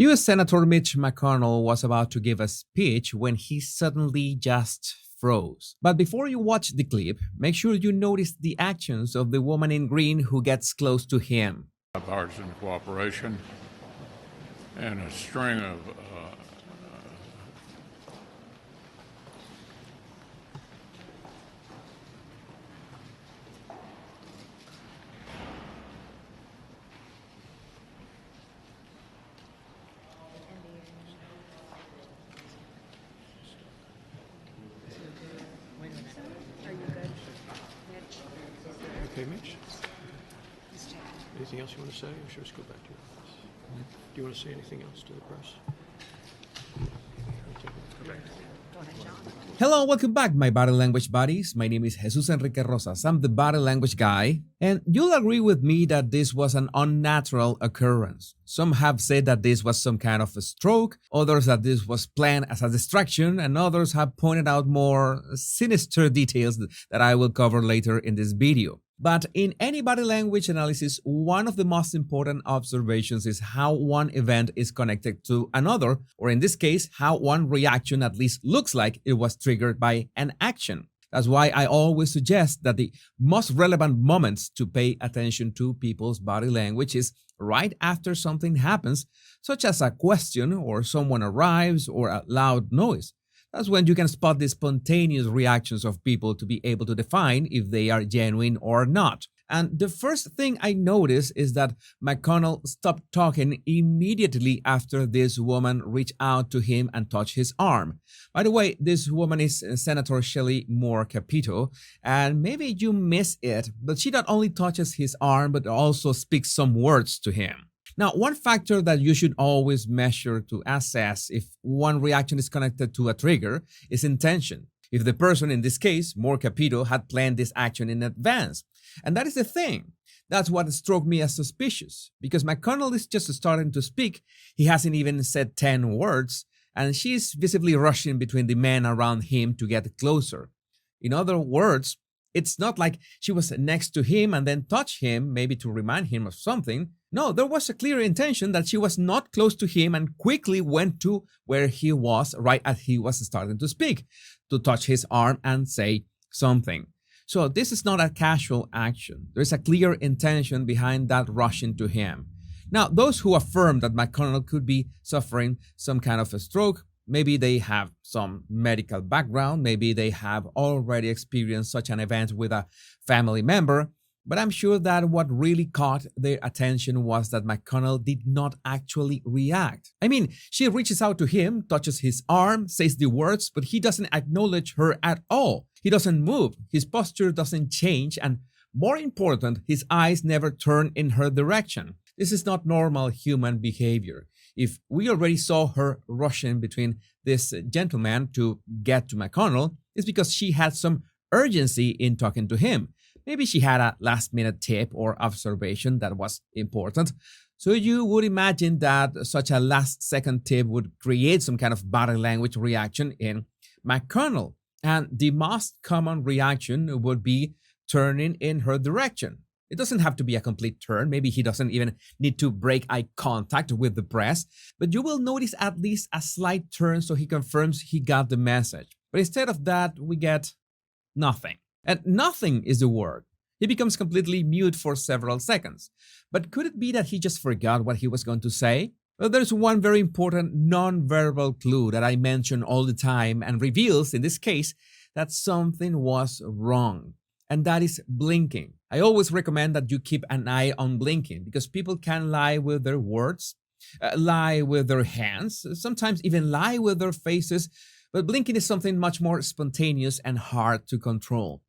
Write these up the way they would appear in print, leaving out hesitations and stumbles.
U.S. Senator Mitch McConnell was about to give a speech when he suddenly just froze. But before you watch the clip, make sure you notice the actions of the woman in green who gets close to him. Bipartisan cooperation and a string of Okay, Mitch? Anything else you want to say, or should we just go back to your office? Do you want to say anything else to the press? Go back. Hello, welcome back, my body language buddies. My name is Jesus Enrique Rosas. I'm the body language guy, and you'll agree with me that this was an unnatural occurrence. Some have said that this was some kind of a stroke, others that this was planned as a distraction, and others have pointed out more sinister details that I will cover later in this video. But in any body language analysis, one of the most important observations is how one event is connected to another, or in this case, how one reaction at least looks like it was triggered by an action. That's why I always suggest that the most relevant moments to pay attention to people's body language is right after something happens, such as a question or someone arrives or a loud noise. That's when you can spot the spontaneous reactions of people to be able to define if they are genuine or not. And the first thing I noticed is that McConnell stopped talking immediately after this woman reached out to him and touched his arm. By the way, this woman is Senator Shelley Moore Capito, and maybe you miss it, but she not only touches his arm, but also speaks some words to him. Now, one factor that you should always measure to assess if one reaction is connected to a trigger is intention. If the person, in this case, Moore Capito, had planned this action in advance. And that is the thing. That's what struck me as suspicious, because McConnell is just starting to speak. He hasn't even said 10 words, and she's visibly rushing between the men around him to get closer. In other words, it's not like she was next to him and then touched him, maybe to remind him of something. No, there was a clear intention that she was not close to him and quickly went to where he was right as he was starting to speak, to touch his arm and say something. So this is not a casual action. There's a clear intention behind that rushing to him. Now, those who affirm that McConnell could be suffering some kind of a stroke, maybe they have some medical background, maybe they have already experienced such an event with a family member, but I'm sure that what really caught their attention was that McConnell did not actually react. I mean, she reaches out to him, touches his arm, says the words, but he doesn't acknowledge her at all. He doesn't move, his posture doesn't change, and more important, his eyes never turn in her direction. This is not normal human behavior. If we already saw her rushing between this gentleman to get to McConnell, it's because she had some urgency in talking to him. Maybe she had a last-minute tip or observation that was important. So you would imagine that such a last-second tip would create some kind of body language reaction in McConnell. And the most common reaction would be turning in her direction. It doesn't have to be a complete turn. Maybe he doesn't even need to break eye contact with the press, but you will notice at least a slight turn so he confirms he got the message. But instead of that, we get nothing. And nothing is the word. He becomes completely mute for several seconds. But could it be that he just forgot what he was going to say? Well, there's one very important non-verbal clue that I mention all the time and reveals, in this case, that something was wrong. And that is blinking. I always recommend that you keep an eye on blinking because people can lie with their words, lie with their hands, sometimes even lie with their faces, but blinking is something much more spontaneous and hard to control.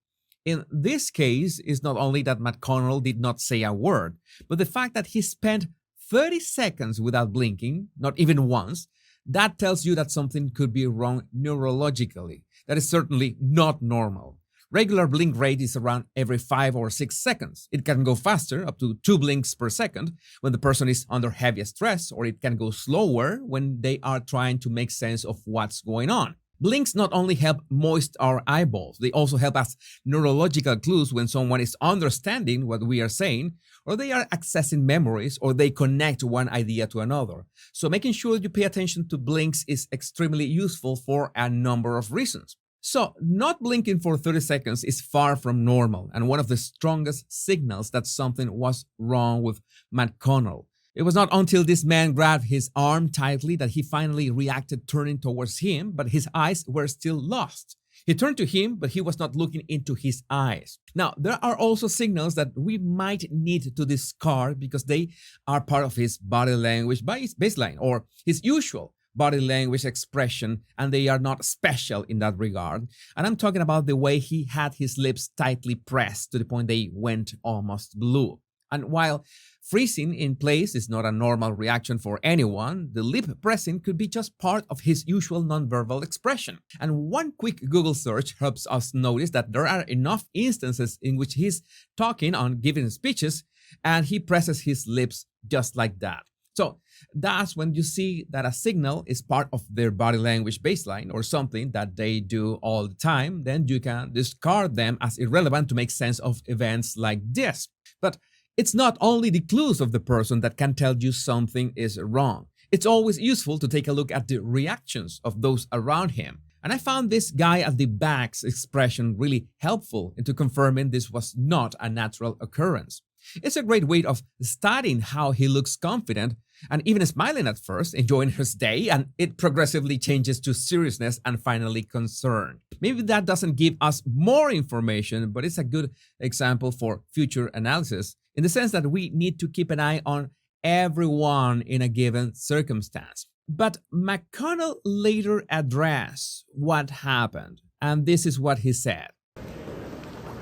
In this case, it's not only that McConnell did not say a word, but the fact that he spent 30 seconds without blinking, not even once, that tells you that something could be wrong neurologically. That is certainly not normal. Regular blink rate is around every 5 or 6 seconds. It can go faster, up to 2 blinks per second, when the person is under heavy stress, or it can go slower when they are trying to make sense of what's going on. Blinks not only help moist our eyeballs, they also help us neurological clues when someone is understanding what we are saying, or they are accessing memories, or they connect one idea to another. So making sure you pay attention to blinks is extremely useful for a number of reasons. So, not blinking for 30 seconds is far from normal and one of the strongest signals that something was wrong with McConnell. It was not until this man grabbed his arm tightly that he finally reacted, turning towards him, but his eyes were still lost. He turned to him, but he was not looking into his eyes. Now, there are also signals that we might need to discard because they are part of his body language baseline or his usual body language expression, and they are not special in that regard. And I'm talking about the way he had his lips tightly pressed to the point they went almost blue. And while freezing in place is not a normal reaction for anyone, the lip pressing could be just part of his usual nonverbal expression. And one quick Google search helps us notice that there are enough instances in which he's talking on giving speeches and he presses his lips just like that. So that's when you see that a signal is part of their body language baseline or something that they do all the time, then you can discard them as irrelevant to make sense of events like this. But it's not only the clues of the person that can tell you something is wrong. It's always useful to take a look at the reactions of those around him. And I found this guy at the back's expression really helpful into confirming this was not a natural occurrence. It's a great way of studying how he looks confident and even smiling at first, enjoying his day, and it progressively changes to seriousness and finally concern. Maybe that doesn't give us more information, but it's a good example for future analysis in the sense that we need to keep an eye on everyone in a given circumstance. But McConnell later addressed what happened, and this is what he said.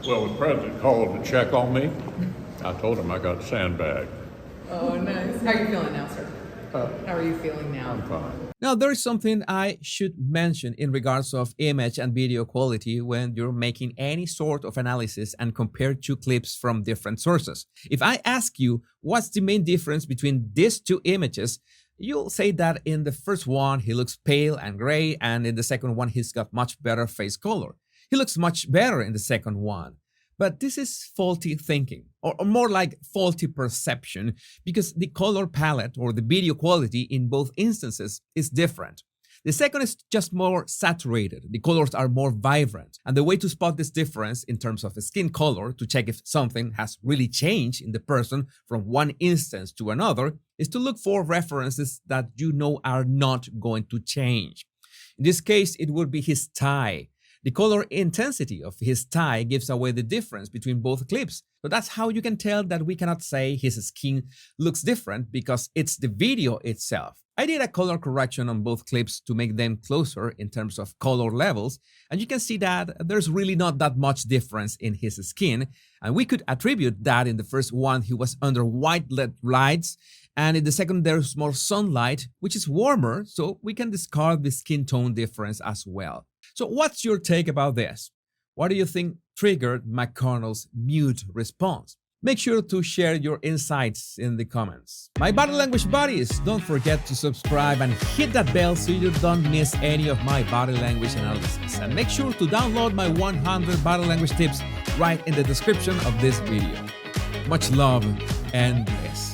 Well, the president called to check on me. I told him I got sandbagged. Oh, nice. How are you feeling now, sir? How are you feeling now? I'm fine. Now, there is something I should mention in regards of image and video quality when you're making any sort of analysis and compare two clips from different sources. If I ask you what's the main difference between these two images, you'll say that in the first one, he looks pale and gray, and in the second one, he's got much better face color. He looks much better in the second one. But this is faulty thinking, or more like faulty perception, because the color palette or the video quality in both instances is different. The second is just more saturated. The colors are more vibrant. And the way to spot this difference in terms of the skin color to check if something has really changed in the person from one instance to another is to look for references that you know are not going to change. In this case, it would be his tie. The color intensity of his tie gives away the difference between both clips. So that's how you can tell that we cannot say his skin looks different because it's the video itself. I did a color correction on both clips to make them closer in terms of color levels, and you can see that there's really not that much difference in his skin, and we could attribute that in the first one he was under white LED lights, and in the second there's more sunlight, which is warmer, so we can discard the skin tone difference as well. So what's your take about this? What do you think triggered McConnell's mute response? Make sure to share your insights in the comments. My body language buddies, don't forget to subscribe and hit that bell so you don't miss any of my body language analysis. And make sure to download my 100 body language tips right in the description of this video. Much love and bliss.